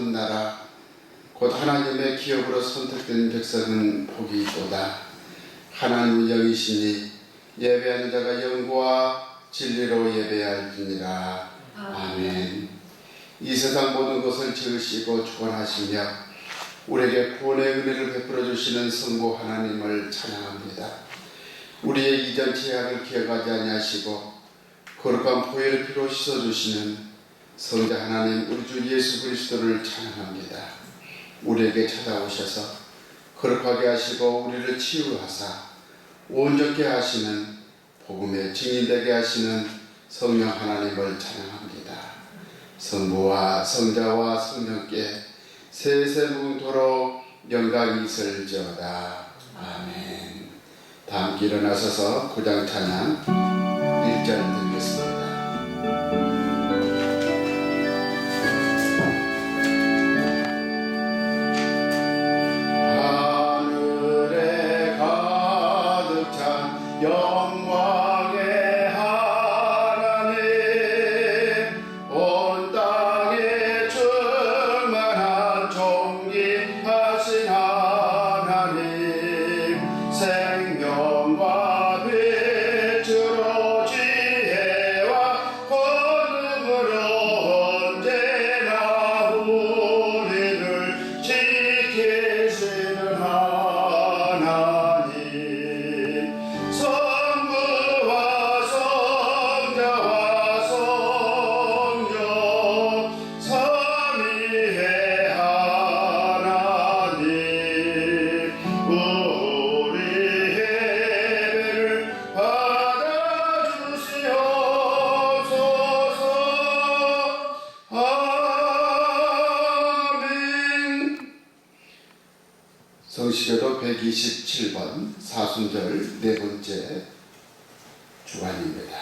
삼은 나라 곧 하나님의 기업으로 선택된 백성은 복이 있도다. 하나님은 영이시니 예배하는 자가 영과 진리로 예배할지니라. 아멘. 이 세상 모든 것을 지으시고 주관하시며 우리에게 구원의 은혜를 베풀어 주시는 성부 하나님을 찬양합니다. 우리의 이전 죄악을 기억하지 아니하시고 거룩한 보혈의 피로 씻어주시는 성자 하나님 우리 주 예수 그리스도를 찬양합니다. 우리에게 찾아오셔서 거룩하게 하시고 우리를 치유하사 온전케 하시는 복음의 증인되게 하시는 성령 하나님을 찬양합니다. 성부와 성자와 성령께 세세 무궁토록 영광이 있을지어다. 아멘. 다 함께 일어나셔서 구장 찬양 1절 드리겠습니다. 하늘에 가득 찬 영광의 하나님, 온 땅에 충만한 존귀하신 하나님, 생명과 빛으로 지혜와 권능으로 언제나 우리를 지키시는 하나님, 성부와 성자와 성령 삼위의 하나님, 우리 예배를 받아주시옵소서. 아멘. 성시교도 127번 사순절 네 번째 주간입니다.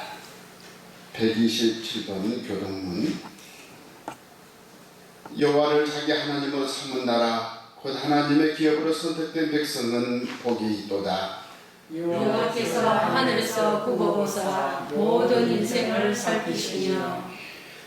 127번 교동문. 여호와를 자기 하나님으로 삼은 나라 곧 하나님의 기업으로 선택된 백성은 복이 있도다. 여호와께서 하늘에서 굽어보사 모든 인생을 살피시며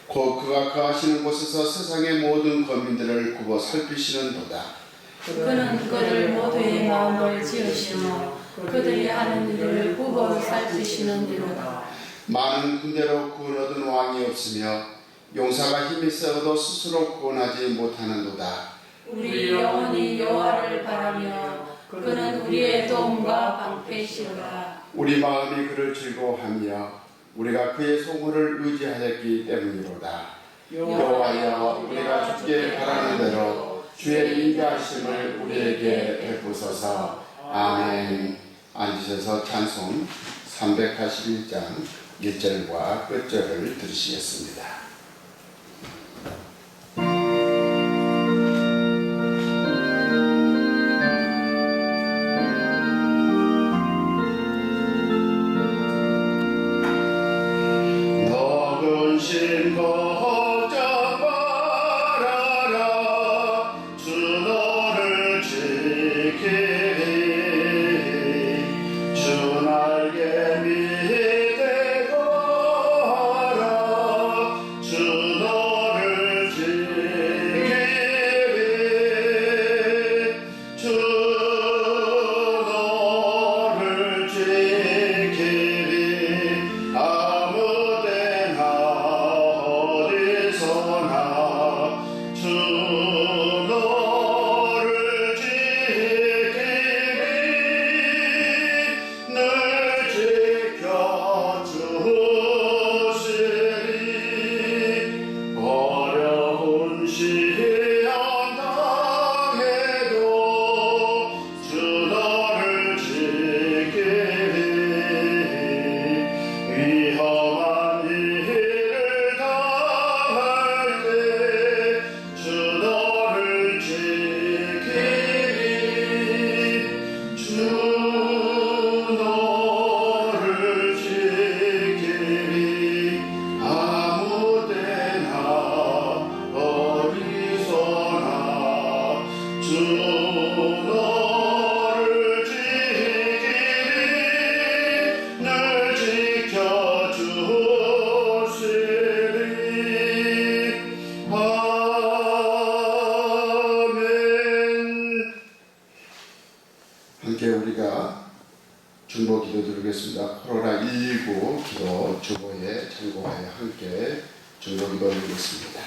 곧 그가 거하시는 곳에서 세상의 모든 거민들을 굽어 살피시는도다. 그는 그들 모두의 마음을 지으시며 그들이 하는 일을 굽어 살피시는도다. 많은 군대로 구원 얻은 왕이 없으며 용사가 힘이 세어도 스스로 구원하지 못하는도다. 우리 영혼이 여호와를 바라며 그는 우리의 도움과 방패시로다. 우리 마음이 그를 즐거워하며 우리가 그의 소문을 의지하였기 때문이로다. 여호와여, 우리가 주께 바라는 대로 주의 인자하심을 우리에게 베푸소서. 아멘. 앉으셔서 찬송 381장 1절과 끝절을 들으시겠습니다. 너근 신 걱정 말아라. 주 너를 지키리. 주 날개 밑에 거하라. 주 너를 지키리. 주 너를 지키리. 아무데나 어디서나 주 너를 지키리. 늘 지켜주시리. 어려운 시험 당해도 주 너를 지키리. 위험한 일을 당할 때 주 너를 지키리. 주 너를 지키리. 아무데나 어디서나 주 너를 지키리. 늘 지켜주시리. 아멘. 함께 우리가 중보 기도 드리겠습니다. 코로나19 기도 주보에 참고하여 함께 중보 기도 드리겠습니다.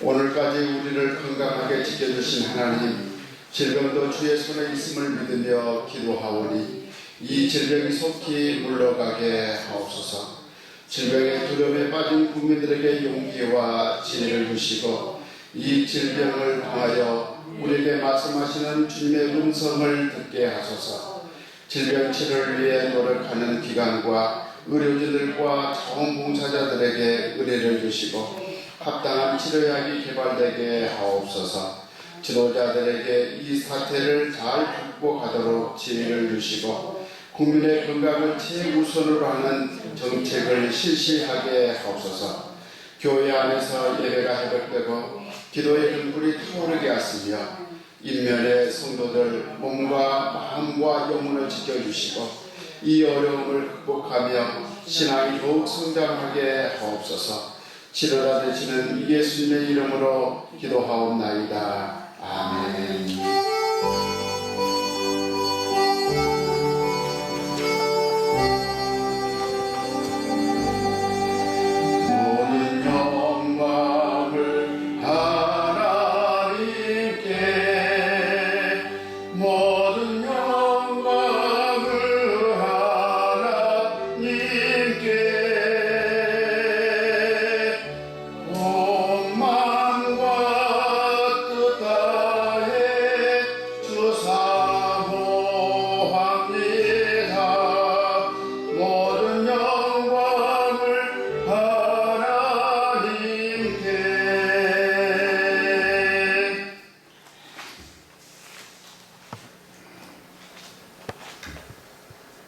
오늘까지 우리를 건강하게 지켜주신 하나님, 질병도 주의 손에 있음을 믿으며 기도하오니 이 질병이 속히 물러가게 하옵소서. 질병의 두려움에 빠진 국민들에게 용기와 지혜를 주시고 이 질병을 통하여 우리에게 말씀하시는 주님의 음성을 듣게 하소서. 질병 치료를 위해 노력하는 기관과 의료진들과 자원봉사자들에게 은혜를 주시고 합당한 치료약이 개발되게 하옵소서. 지도자들에게 이 사태를 잘 극복하도록 지혜를 주시고 국민의 건강을 최우선으로 하는 정책을 실시하게 하옵소서. 교회 안에서 예배가 회복되고 기도의 등불이 타오르게 하시며 인면의 성도들 몸과 마음과 영혼을 지켜주시고 이 어려움을 극복하며 신앙이 더욱 성장하게 하옵소서. 치료자 되시는 예수님의 이름으로 기도하옵나이다. 아멘.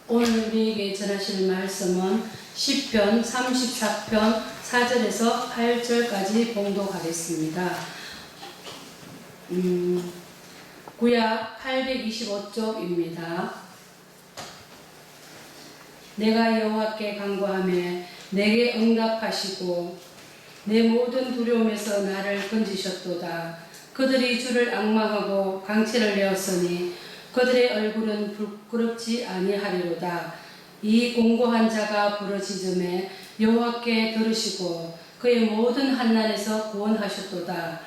오늘 우리에게 전하실 말씀은 시편 34편 4절에서 8절까지 봉독하겠습니다. 구약 825쪽입니다. 내가 여호와께 간구하며 내게 응답하시고 내 모든 두려움에서 나를 건지셨도다. 그들이 주를 앙망하고 강체를 내었으니 그들의 얼굴은 부끄럽지 아니하리로다. 이 공고한 자가 부르짖음에 여호와께 들으시고 그의 모든 환난에서 구원하셨도다.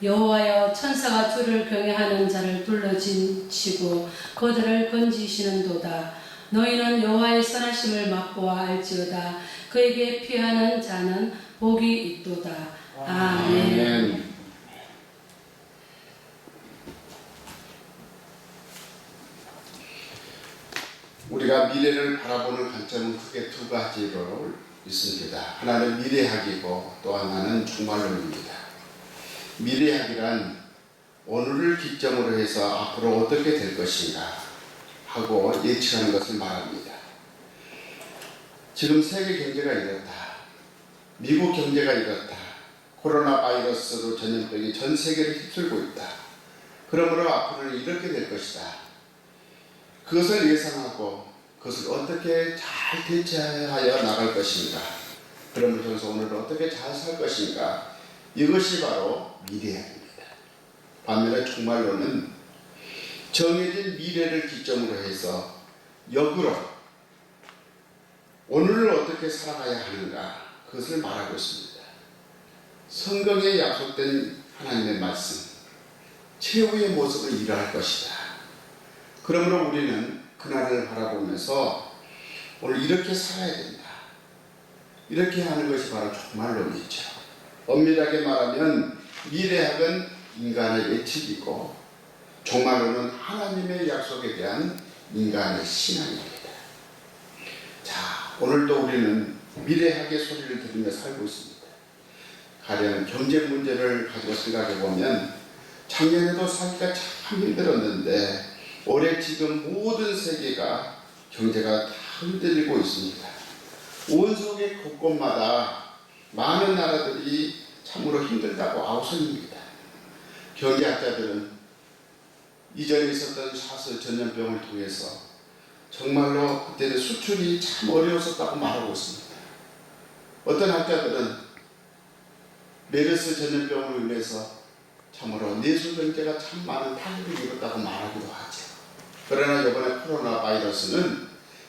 여호와여, 천사가 주를 경외하는 자를 둘러지시고 그들을 건지시는도다. 너희는 여호와의 선하심을 맛보아 알지어다. 그에게 피하는 자는 복이 있도다. 아멘. 우리가 미래를 바라보는 관점은 크게 두 가지로 있습니다. 하나는 미래학이고 또 하나는 종말론입니다. 미래학이란 오늘을 기점으로 해서 앞으로 어떻게 될 것인가 하고 예측하는 것을 말합니다. 지금 세계 경제가 이렇다. 미국 경제가 이렇다. 코로나 바이러스로 전염병이 전 세계를 휩쓸고 있다. 그러므로 앞으로는 이렇게 될 것이다. 그것을 예상하고 그것을 어떻게 잘 대처하여 나갈 것인가, 그러면서 오늘 어떻게 잘 살 것인가, 이것이 바로 미래학입니다. 반면에 종말론은 정해진 미래를 기점으로 해서 역으로 오늘을 어떻게 살아가야 하는가, 그것을 말하고 있습니다. 성경에 약속된 하나님의 말씀, 최후의 모습을 일어날 것이다. 그러므로 우리는 그날을 바라보면서 오늘 이렇게 살아야 된다. 이렇게 하는 것이 바로 종말론이죠. 엄밀하게 말하면 미래학은 인간의 예측이고 종말론은 하나님의 약속에 대한 인간의 신앙입니다. 자, 오늘도 우리는 미래학의 소리를 들으며 살고 있습니다. 가령 경제 문제를 가지고 생각해 보면 작년에도 살기가 참 힘들었는데 올해 지금 모든 세계가 경제가 다 흔들리고 있습니다. 온 세계 곳곳마다 많은 나라들이 참으로 힘들다고 아우성입니다. 경제학자들은 이전에 있었던 사스 전염병을 통해서 정말로 그때는 수출이 참 어려웠었다고 말하고 있습니다. 어떤 학자들은 메르스 전염병으로 인해서 참으로 내수 경제가 참 많은 타격을 입었다고 말하기도 하죠. 그러나 이번에 코로나 바이러스는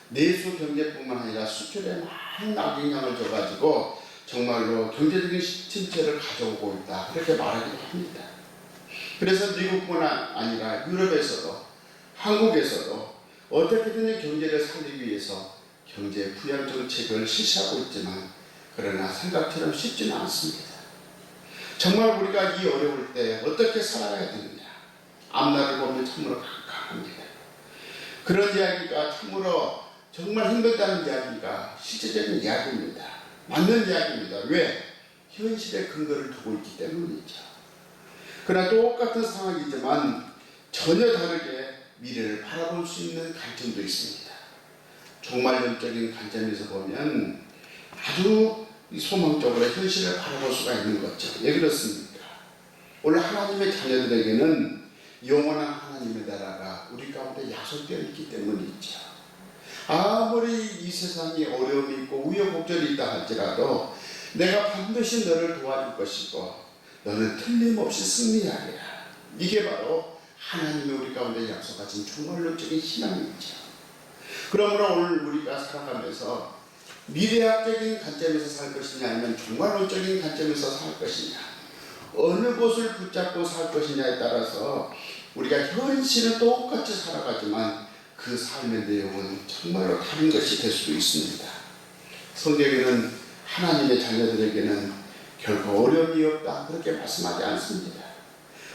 내수 경제뿐만 아니라 수출에 많은 악영향을 줘가지고 정말로 경제적인 침체를 가져오고 있다, 그렇게 말하기도 합니다. 그래서 미국뿐만 아니라 유럽에서도 한국에서도 어떻게든 경제를 살리기 위해서 경제 부양 정책을 실시하고 있지만 그러나 생각처럼 쉽지는 않습니다. 정말 우리가 이 어려울 때 어떻게 살아가야 되느냐, 앞날을 보면 참으로 깜깜합니다. 그런 이야기가 참으로 정말 힘들다는 이야기가 실제적인 이야기입니다. 맞는 이야기입니다. 왜? 현실의 근거를 두고 있기 때문이죠. 그러나 똑같은 상황이지만 전혀 다르게 미래를 바라볼 수 있는 관점도 있습니다. 종말론적인 관점에서 보면 아주 소망적으로 현실을 바라볼 수가 있는 거죠. 왜 그렇습니까? 오늘 하나님의 자녀들에게는 영원한 하나님의 나라가 우리 가운데 약속되어 있기 때문이죠. 아무리 이 세상에 어려움이 있고 우여곡절이 있다 할지라도 내가 반드시 너를 도와줄 것이고 너는 틀림없이 승리하리라. 이게 바로 하나님의 우리 가운데 약속하신 종말론적인 신앙이죠. 그러므로 오늘 우리가 살아가면서 미래학적인 관점에서 살 것이냐 아니면 종말론적인 관점에서 살 것이냐, 어느 곳을 붙잡고 살 것이냐에 따라서 우리가 현실은 똑같이 살아가지만 그 삶의 내용은 정말로 다른 것이 될 수도 있습니다. 성경에는 하나님의 자녀들에게는 결코 어려움이 없다, 그렇게 말씀하지 않습니다.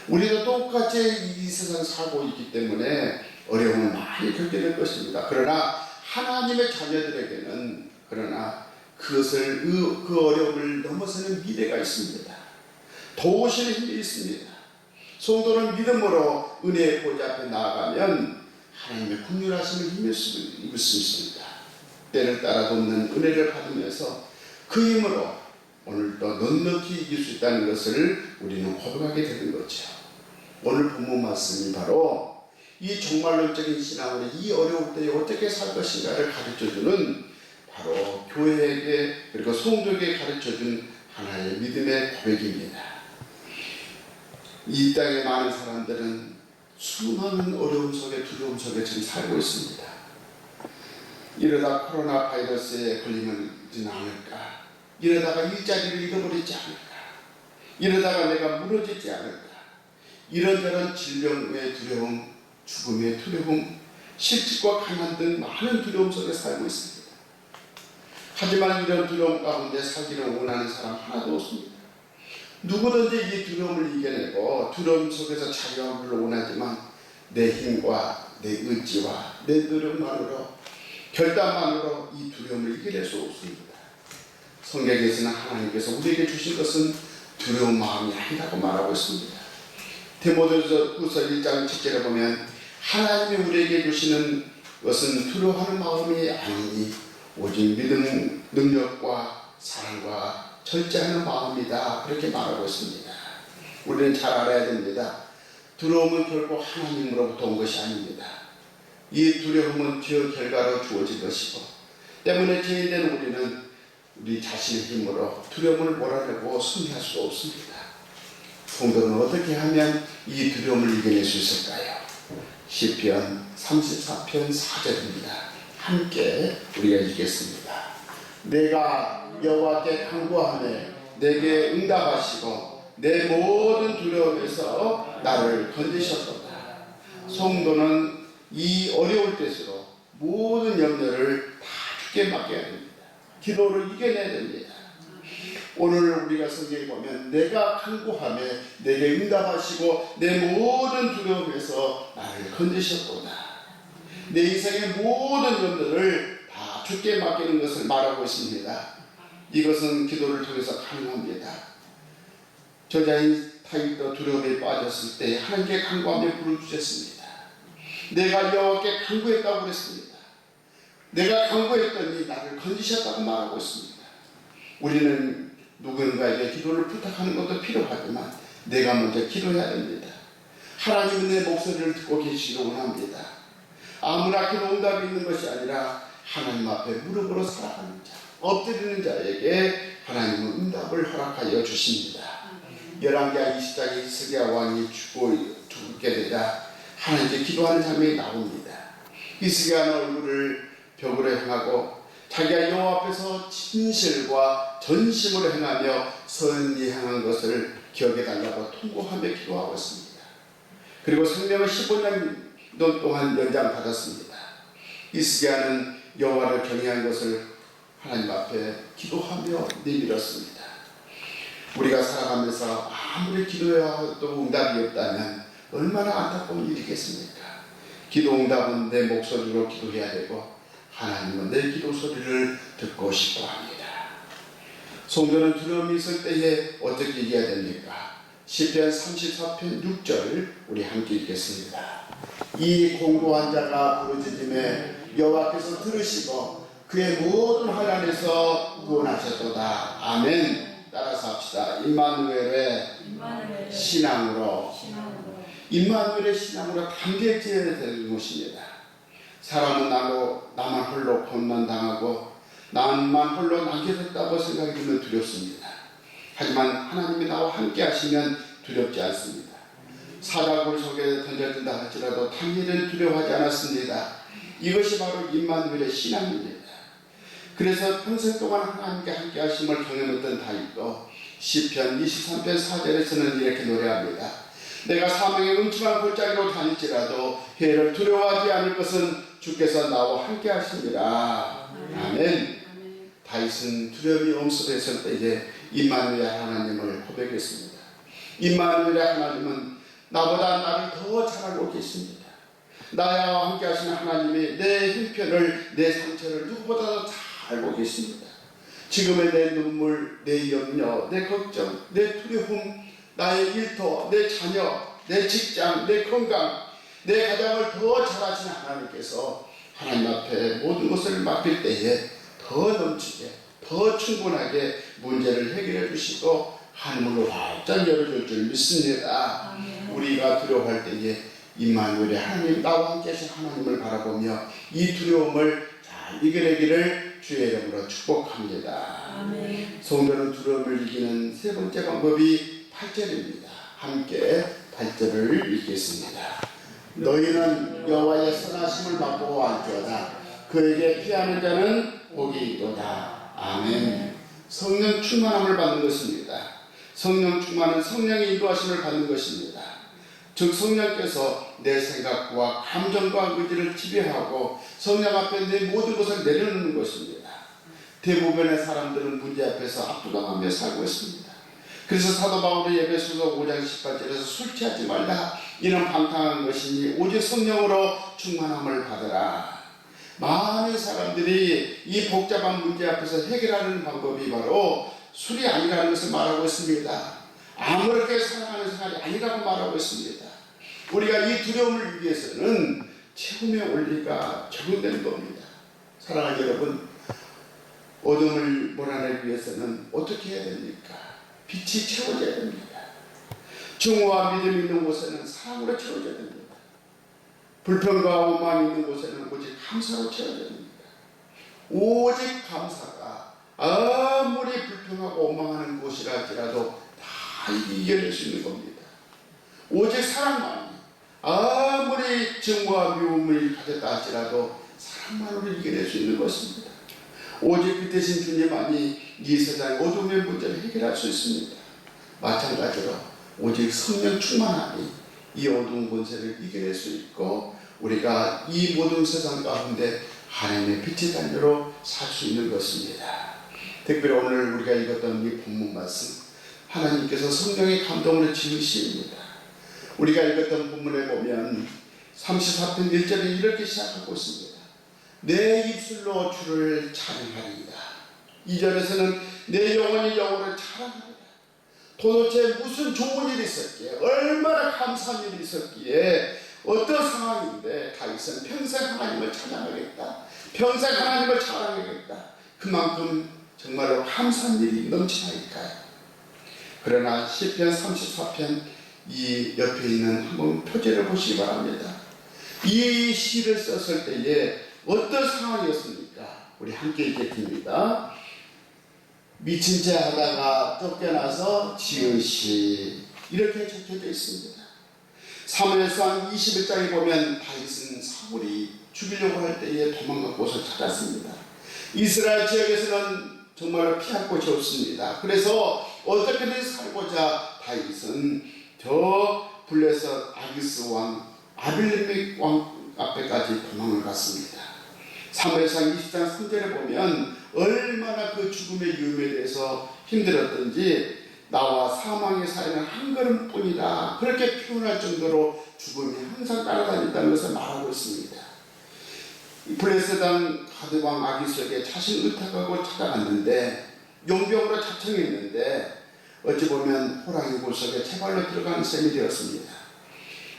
우리도 똑같이 이 세상 살고 있기 때문에 어려움을 많이 겪게 될 것입니다. 그러나 하나님의 자녀들에게는 그것을 그 어려움을 넘어서는 미래가 있습니다. 도우시는 힘이 있습니다. 성도는 믿음으로 은혜의 보좌 앞에 나아가면 하나님의 긍휼하심을 입을 수 있습니다. 때를 따라 돕는 은혜를 받으면서 그 힘으로 오늘도 넉넉히 이길 수 있다는 것을 우리는 고백하게 되는 거죠. 오늘 본문 말씀이 바로 이 종말론적인 신앙으로 이 어려울 때 어떻게 살 것인가를 가르쳐주는 바로 교회에게 그리고 성도에게 가르쳐준 하나의 믿음의 고백입니다. 이 땅의 많은 사람들은 수많은 어려움 속에 두려움 속에 지금 살고 있습니다. 이러다 코로나 바이러스에 걸리지는 않을까, 이러다가 일자리를 잃어버리지 않을까, 이러다가 내가 무너지지 않을까, 이런저런 질병의 두려움, 죽음의 두려움, 실직과 가난 등 많은 두려움 속에 살고 있습니다. 하지만 이런 두려움 가운데 살기를 원하는 사람 하나도 없습니다. 누구든지 이 두려움을 이겨내고 두려움 속에서 자유함을 원하지만 내 힘과 내 의지와 내 노력만으로, 결단만으로 이 두려움을 이겨낼 수 없습니다. 성경에서는 하나님께서 우리에게 주신 것은 두려운 마음이 아니라고 말하고 있습니다. 디모데후서 1장 7절에 보면 하나님이 우리에게 주시는 것은 두려워하는 마음이 아니니 오직 믿음, 능력과 사랑과 절제하는 마음이다, 그렇게 말하고 있습니다. 우리는 잘 알아야 됩니다. 두려움은 결코 하나님으로부터 온 것이 아닙니다. 이 두려움은 죄의 결과로 주어진 것이고 때문에 죄인된 우리는 우리 자신의 힘으로 두려움을 몰아내고 승리할 수가 없습니다. 성도는 어떻게 하면 이 두려움을 이겨낼 수 있을까요? 시편 34편 4절입니다. 함께 우리가 읽겠습니다. 내가 여호와께 간구하며 내게 응답하시고 내 모든 두려움에서 나를 건지셨도다. 성도는 이 어려울 때일수록 모든 염려를 다 주께 맡겨야 됩니다. 기도를 이겨내야 됩니다. 오늘 우리가 성경에 보면 내가 간구하며 내게 응답하시고 내 모든 두려움에서 나를 건지셨도다. 내 인생의 모든 염려를 다 주께 맡기는 것을 말하고 있습니다. 이것은 기도를 통해서 가능합니다. 저자인 다윗도 두려움에 빠졌을 때 하나님께 간구하며 부르짖었습니다. 내가 여호와께 간구했다고 그랬습니다. 내가 간구했더니 나를 건지셨다고 말하고 있습니다. 우리는 누군가에게 기도를 부탁하는 것도 필요하지만 내가 먼저 기도해야 됩니다. 하나님은 내 목소리를 듣고 계시기를 원합니다. 아무나 기도 응답이 있는 것이 아니라 하나님 앞에 무릎으로 살아가는 자, 엎드리는 자에게 하나님은 응답을 허락하여 주십니다. 열왕기하 20장에 히스기야 왕이 죽게 되자 하나님께 기도하는 장면이 나옵니다. 히스기야는 얼굴을 벽으로 향하고 자기가 여호와 앞에서 진실과 전심으로 행하며 선이 행한 것을 기억해 달라고 통곡하며 기도하고 있습니다. 그리고 생명을 15년 동안 연장받았습니다. 히스기야는 여호와를 경외한 것을 하나님 앞에 기도하며 내밀었습니다. 우리가 살아가면서 아무리 기도해도 응답이 없다면 얼마나 안타까운 일이겠습니까? 기도 응답은 내 목소리로 기도해야 되고 하나님은 내 기도 소리를 듣고 싶어 합니다. 성도는 두려움이 있을 때에 어떻게 이겨야 됩니까? 시편 34편 6절 우리 함께 읽겠습니다. 이 공고한 자가 부르짖음에 여호와께서 들으시고 그의 모든 환난에서 구원하셨도다. 아멘. 따라서 합시다. 임마누엘의 신앙으로 임마누엘의 신앙으로 단결지어야 되는 것입니다. 사람은 나만 홀로 고난당하고 나만 홀로 남겨졌다고 생각이 들면 두렵습니다. 하지만 하나님이 나와 함께 하시면 두렵지 않습니다. 사자굴 속에 던져진다 할지라도 다니엘은 두려워하지 않았습니다. 이것이 바로 임마누엘의 신앙입니다. 그래서 평생 동안 하나님께 함께 하심을 경험했던 다윗도 시편 23편 4절에서는 이렇게 노래합니다. 내가 사망의 음침한 골짜기로 다닐지라도 해를 두려워하지 않을 것은 주께서 나와 함께 하십니다. 아멘. 다윗은 두려움이 엄습했을 때에 임마누엘 하나님을 고백했습니다. 임마누엘 하나님은 나보다 나를 더 잘 알고 계십니다. 나와 함께 하시는 하나님이 내 형편을, 내 상처를 누구보다도 잘 알고 계십니다. 지금의 내 눈물, 내 염려, 내 걱정, 내 두려움, 나의 일터, 내 자녀, 내 직장, 내 건강, 내 가정을 더 잘 아시는 하나님께서 하나님 앞에 모든 것을 맡길 때에 더 넘치게, 더 충분하게 문제를 해결해 주시고 하늘문을 활짝 열어줄 줄 믿습니다. 우리가 두려워할 때에 임마누엘의 하나님, 나와 함께 하신 하나님을 바라보며 이 두려움을 잘 이겨내기를 주의 이름으로 축복합니다. 아멘. 성도는 두려움을 이기는 세 번째 방법이 8절입니다. 함께 8절을 읽겠습니다. 너희는 여호와의 선하심을 맛보고 알지어다. 그에게 피하는 자는 복이 있도다. 아멘. 성령 충만함을 받는 것입니다. 성령 충만은 성령의 인도하심을 받는 것입니다. 즉 성령께서 내 생각과 감정과 의지를 지배하고 성령 앞에 내 모든 것을 내려놓는 것입니다. 대부분의 사람들은 문제 앞에서 압도당하며 살고 있습니다. 그래서 사도 바울이 에베소서 5장 18절에서 술 취하지 말라, 이는 방탕한 것이니 오직 성령으로 충만함을 받으라. 많은 사람들이 이 복잡한 문제 앞에서 해결하는 방법이 바로 술이 아니라는 것을 말하고 있습니다. 아무렇게 살아가는 생활이 아니라고 말하고 있습니다. 우리가 이 두려움을 이기기 위해서는 최후의 원리가 적용되는 겁니다. 사랑하는 여러분, 어둠을 몰아내기 위해서는 어떻게 해야 됩니까? 빛이 채워져야 됩니다. 증오와 믿음이 있는 곳에는 사랑으로 채워져야 됩니다. 불평과 오만이 있는 곳에는 오직 감사로 채워져야 됩니다. 오직 감사가 아무리 불평하고 오만하는 곳이라 할지라도 다 이겨낼 수 있는 겁니다. 오직 사랑만이, 아무리 증오와 미움을 가졌다 할지라도 사랑만으로 이겨낼 수 있는 것입니다. 오직 빛 대신 주님만이 이 세상의 어둠의 문제를 해결할 수 있습니다. 마찬가지로 오직 성령 충만함이 이 어두운 권세를 이겨낼 수 있고 우리가 이 모든 세상 가운데 하나님의 빛의 단계로 살 수 있는 것입니다. 특별히 오늘 우리가 읽었던 이 본문 말씀, 하나님께서 성령의 감동으로 지으십니다. 우리가 읽었던 본문에 보면 34편 1절에 이렇게 시작하고 있습니다. 내 입술로 주를 찬양하리이다. 2절에서는 내 영혼이 여호와를 찬양하리이다. 도대체 무슨 좋은 일이 있었기에, 얼마나 감사한 일이 있었기에, 어떤 상황인데 다윗은 평생 하나님을 찬양하겠다, 평생 하나님을 찬양하겠다, 그만큼 정말로 감사한 일이 넘치나니까요. 그러나 시편 34편 이 옆에 있는 한번 표제를 보시기 바랍니다. 이 시를 썼을 때에 어떤 상황이었습니까? 우리 함께 읽겠습니다. 미친 채 하다가 쫓겨나서 지은 시 이렇게 적혀져 있습니다. 사무엘상 21장에 보면 다윗은 사울이 죽이려고 할 때에 도망간 곳을 찾았습니다. 이스라엘 지역에서는 정말로 피할 곳이 없습니다. 그래서 어떻게든 살고자 다윗은 저 블레셋 아기스 왕 아빌레멜 왕 앞에까지 도망을 갔습니다. 사무엘상 20장 3절에 보면 얼마나 그 죽음의 위험에 대해서 힘들었던지 나와 사망의 사이는 한 걸음뿐이다 그렇게 표현할 정도로 죽음이 항상 따라다닌다는 것을 말하고 있습니다. 블레셋 왕 가드왕 아기스에게 자신을 의탁하고 찾아갔는데 용병으로 자청했는데 어찌 보면 호랑이 굴속에 채발로 들어가는 셈이 되었습니다.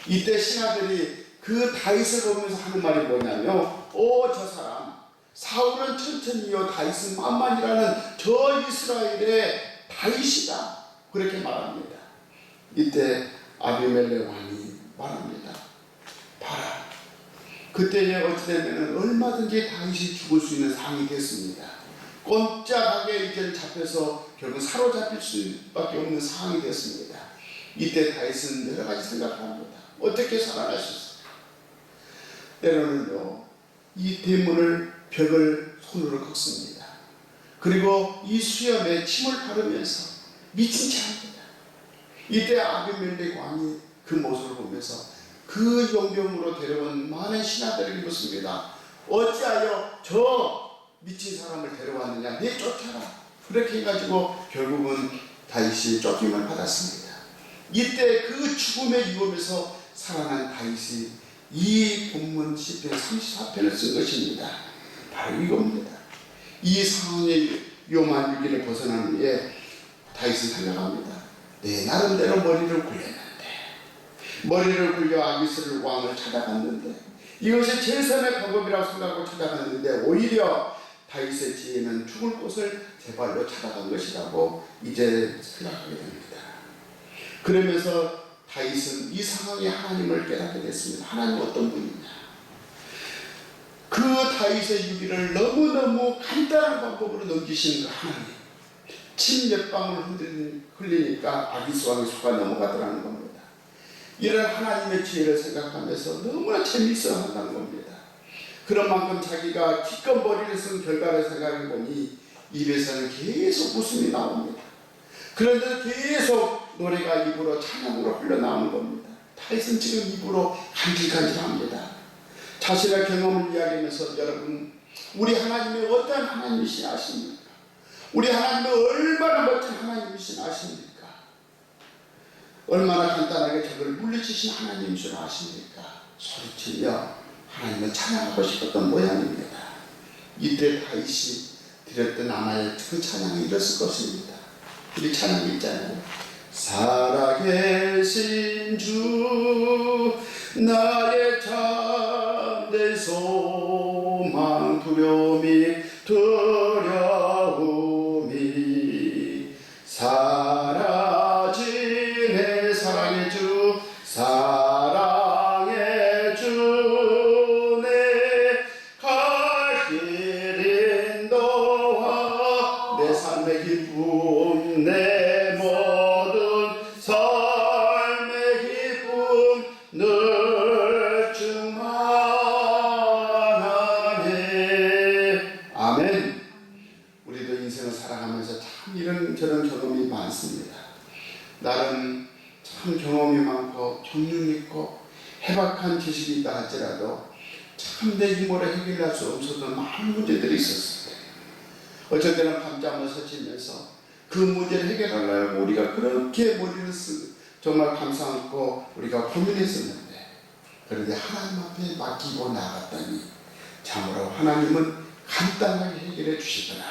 이때 신하들이 그 다윗을 보면서 하는 말이 뭐냐면 저 사람 사울은 천천히요 다윗은 만만이라는 저 이스라엘의 다윗이다 그렇게 말합니다. 이때 아비멜렉 왕이 말합니다. 봐라, 그때에 어찌되면 얼마든지 다윗이 죽을 수 있는 상황이 됐습니다. 꼼짝하게 이제 잡혀서 결국 사로잡힐 수밖에 없는 상황이 됐습니다. 이때 다윗은 여러 가지 생각합니다. 어떻게 살아날 수 있을까? 때로는요, 이 대문을 벽을 손으로 걷습니다. 그리고 이 수염에 침을 바르면서 미친 채 합니다. 이때 아비멜렉 왕이 그 모습을 보면서 그 용병으로 데려온 많은 신하들에게 묻습니다. 어찌하여 저 미친 사람을 데려왔느냐? 내 쫓아라. 그렇게 해가지고 결국은 다윗이 쫓김을 받았습니다. 이때 그 죽음의 위험에서 살아난 다윗이 이 본문 시편 34편을 쓴 것입니다. 바로 이겁니다. 이 상황의 위험한 위기를 벗어나는 후에 다윗은 생각합니다. 내 나름대로 머리를 굴렸는데 머리를 굴려 아기스를 왕을 찾아갔는데 이것이 최선의 방법이라고 생각하고 찾아갔는데 오히려 다윗의 지혜는 죽을 곳을 제 발로 찾아간 것이라고 이제 생각하게 됩니다. 그러면서 다윗은 이 상황에 하나님을 깨닫게 됐습니다. 하나님 어떤 분이냐? 그 다윗의 유기를 너무너무 간단한 방법으로 넘기시는 그 하나님. 침 몇 방울 흘리니까 아기스 왕의 수가 넘어가더라는 겁니다. 이런 하나님의 지혜를 생각하면서 너무나 재미있어 한다는 겁니다. 그런 만큼 자기가 기껏 머리를 쓴 결과를 생각해보니 입에서는 계속 웃음이 나옵니다. 그런데 계속 노래가 입으로 찬양으로 흘러나오는 겁니다. 다윗은 지금 입으로 간질간질합니다. 자신의 경험을 이야기하면서 여러분, 우리 하나님이 어떤 하나님이신 아십니까? 우리 하나님이 얼마나 멋진 하나님이신 아십니까? 얼마나 간단하게 저를 물리치신 하나님인 줄 아십니까? 소리치며 하나님을 찬양하고 싶었던 모양입니다. 이때 다윗이 드렸던 아마의 그 찬양이 이랬을 것입니다. 우리 찬양이 있잖아요. 살아계신 주 나의 참된 소망 두려움이 사라진 내 사랑의 주 사랑의 주 내 갈 길 인도하 내 삶의 기쁨 내 모든 삶의 기쁨 늘 충만하네. 아멘. 우리도 인생을 살아가면서 참 이런저런 경험이 많습니다. 나는 참 경험이 많고 경륜 있고 해박한 지식이 있다 할지라도 참 내 힘으로 해결할 수 없었던 많은 문제들이 있었어요. 어쩔 때는 밤잠을 설치면서 그 문제를 해결하려고 우리가 그렇게 머리를 정말 감사하고 우리가 고민했었는데, 그런데 하나님 앞에 맡기고 나갔더니 참으로 하나님은 간단하게 해결해 주시더라.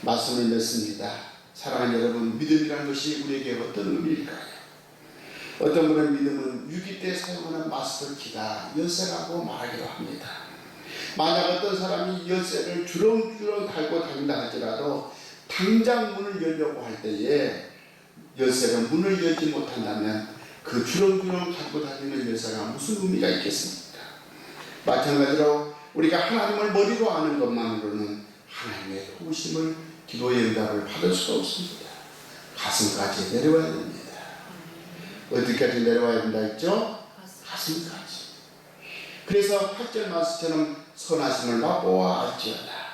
말씀을 맺습니다. 사랑하는 여러분, 믿음이라는 것이 우리에게 어떤 의미일까요? 어떤 분은 믿음은 위기 때 사용하는 마스터키다, 열쇠라고 말하기도 합니다. 만약 어떤 사람이 열쇠를 주렁주렁 달고 다닌다 할지라도 당장 문을 열려고 할 때에 열쇠가 문을 열지 못한다면 그 주렁주렁 달고 다니는 열쇠가 무슨 의미가 있겠습니까? 마찬가지로 우리가 하나님을 머리로 아는 것만으로는 하나님의 도우심을 기도의 응답을 받을 수가 없습니다. 가슴까지 내려와야 됩니다. 어디까지 내려와야 된다 했죠? 가슴까지. 그래서 8절 말씀처럼 선하심을 맛보아 알지어다.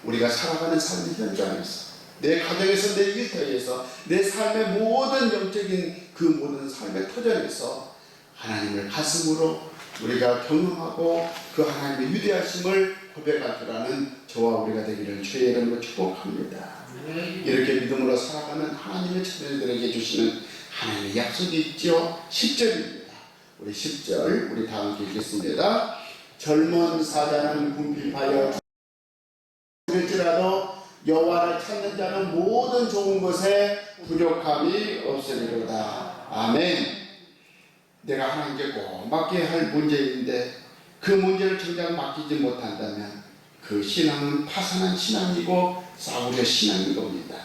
우리가 살아가는 삶의 현장에서, 내 가정에서, 내 일터에서, 내 삶의 모든 영적인 그 모든 삶의 터전에서 하나님을 가슴으로 우리가 경험하고 그 하나님의 위대하심을 고백할 줄 아는 저와 우리가 되기를 주의 이름으로 축복합니다. 이렇게 믿음으로 살아가는 하나님의 자녀들에게 주시는 하나님의 약속이 있죠. 10절입니다. 우리 10절 우리 다 함께 읽겠습니다. 젊은 사자는 궁핍하여 죽을지라도 여호와를 찾는 자는 모든 좋은 것에 부족함이 없으리로다. 아멘. 내가 하나님께 꼭 맡겨야 할 문제인데 그 문제를 정작 맡기지 못한다면 그 신앙은 파산한 신앙이고 싸구려 신앙인 겁니다.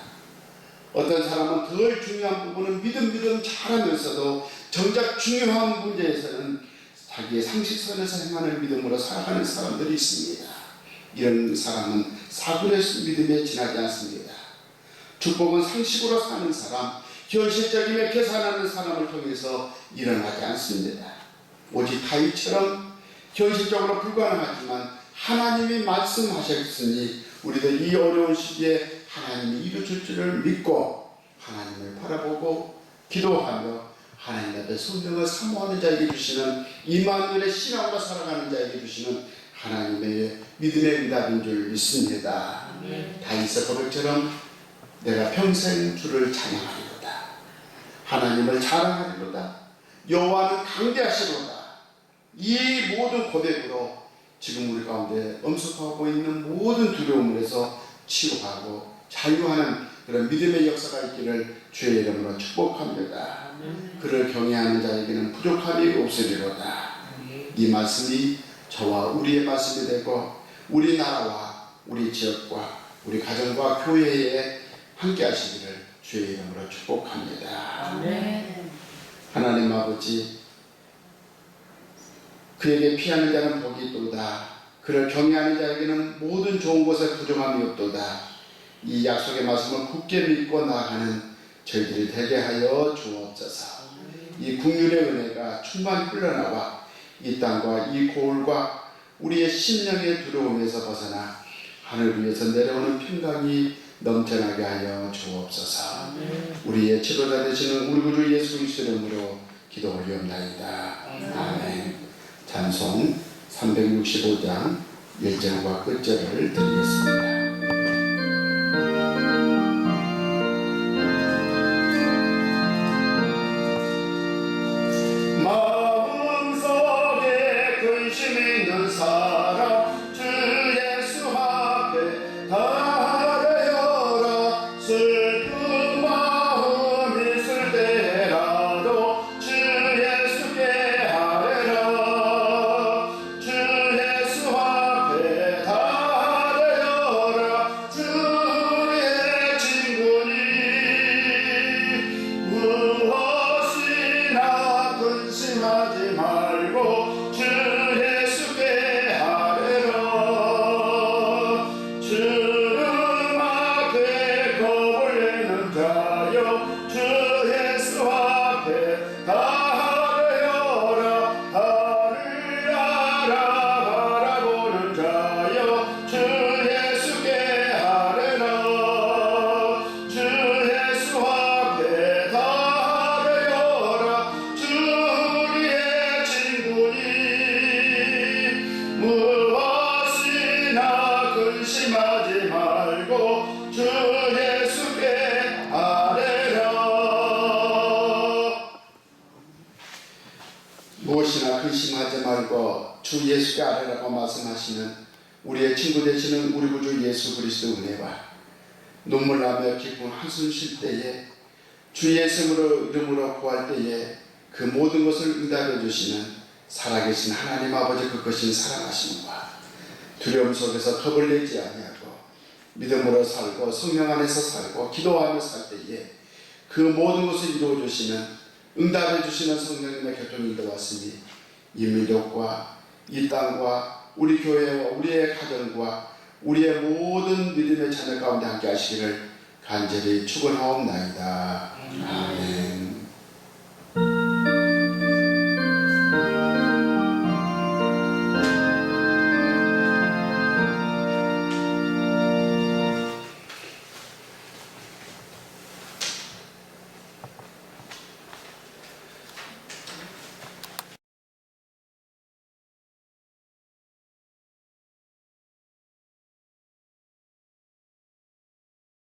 어떤 사람은 덜 중요한 부분은 믿음 잘하면서도 정작 중요한 문제에서는 자기의 상식선에서 행하는 믿음으로 살아가는 사람들이 있습니다. 이런 사람은 사구려 믿음에 지나지 않습니다. 축복은 상식으로 사는 사람, 현실적임에 계산하는 사람을 통해서 일어나지 않습니다. 오직 다윗처럼 현실적으로 불가능하지만 하나님이 말씀하셨으니 우리도 이 어려운 시기에 하나님이 이루실 줄을 믿고 하나님을 바라보고 기도하며 하나님 앞에 성령을 사모하는 자에게 주시는 임마누엘의 신앙으로 살아가는 자에게 주시는 하나님의 믿음의 응답인 줄 믿습니다. 다윗의 고백처럼 내가 평생 주를 찬양하리로다. 하나님을 자랑하리로다. 여호와는 강대하시로다. 이 모든 고백으로 지금 우리 가운데 엄습하고 있는 모든 두려움에서 치유하고 자유하는 그런 믿음의 역사가 있기를 주의 이름으로 축복합니다. 그를 경외하는 자에게는 부족함이 없으리로다. 이 말씀이 저와 우리의 말씀이 되고 우리나라와 우리 지역과 우리 가정과 교회에 함께 하시기를 주의 이름으로 축복합니다. 아멘. 하나님 아버지, 그에게 피하는 자는 복이 있도다. 그를 경외하는 자에게는 모든 좋은 것에 부족함이 없도다. 이 약속의 말씀을 굳게 믿고 나아가는 저희들이 되게 하여 주옵소서. 이 긍휼의 은혜가 충만히 흘러나와 이 땅과 이 고울과 우리의 심령의 두려움에서 벗어나 하늘 위에서 내려오는 평강이 넘쳐나게 하여 주옵소서. 우리의 치료자 되시는 우리 구주 예수 그리스도 이름으로 기도 올리옵나이다. 아멘. 찬송 365장 1절과 끝절을 드리겠습니다. 마음속에 근심 있는 사람 주 예수 앞에 달려라. 슬픈 마음 있을 때라도 주 예수께 아뢰라. 주 예수 앞에 달려라. 주의 친구니 무엇이나 근심하지 말고 주 예수께 아뢰라. 주름 앞에 겁을 내는 자여 주 예수 앞에 달려라. 하늘 알아보는 자여 주 예수께 아뢰라. 주 예수 앞에 달려라. 주의 친구니 무엇이나 근심하지 말고 주 예수께 아뢰라. 무엇이나 근심하지 말고 주 예수께 아뢰라고 말씀하시는 우리의 친구 되시는 우리 구주 예수 그리스도 은혜와 눈물 나며 깊은 한숨 쉴 때에 주 예수 이름으로 구할 때에 그 모든 것을 응답해 주시는 살아계신 하나님 아버지 그 크신 사랑하심과 두려움 속에서 겁을 내지 아니하고 믿음으로 살고 성령 안에서 살고 기도하며 살 때에 그 모든 것을 이루어 주시는 응답해 주시는 성령님의 교통이 인도하시니 이 민족과 이 땅과 우리 교회와 우리의 가정과 우리의 모든 믿음의 자녀 가운데 함께 하시기를 간절히 축원하옵나이다. 아멘.